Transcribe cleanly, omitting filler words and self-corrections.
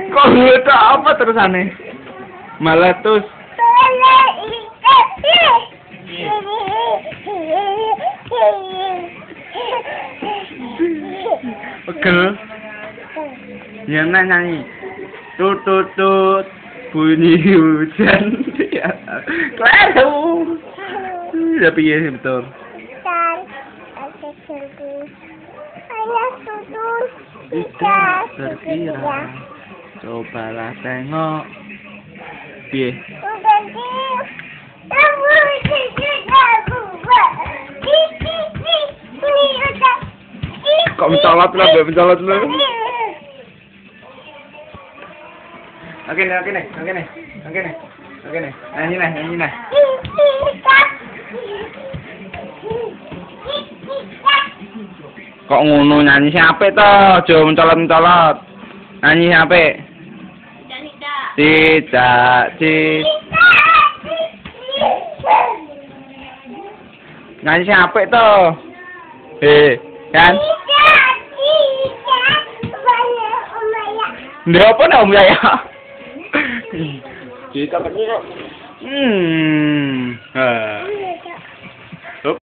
Kok itu apa terusannya? Meletus. Pegel. Ya nyanyi. Tut tut tut bunyi hujan. Kleru. Ya piye sih betul. Tidak terkira. Cobalah tengok. Piye? Kok mencolot lah, mencolot lu. Oke nih. Nyanyi nih. Kok ngono nyanyi siapa toh? Aja mencolot. Nyanyi siapa? Tidak. Nyanyi siapa toh? Kan? Ndak apa dah Om Yaya? Kita kok.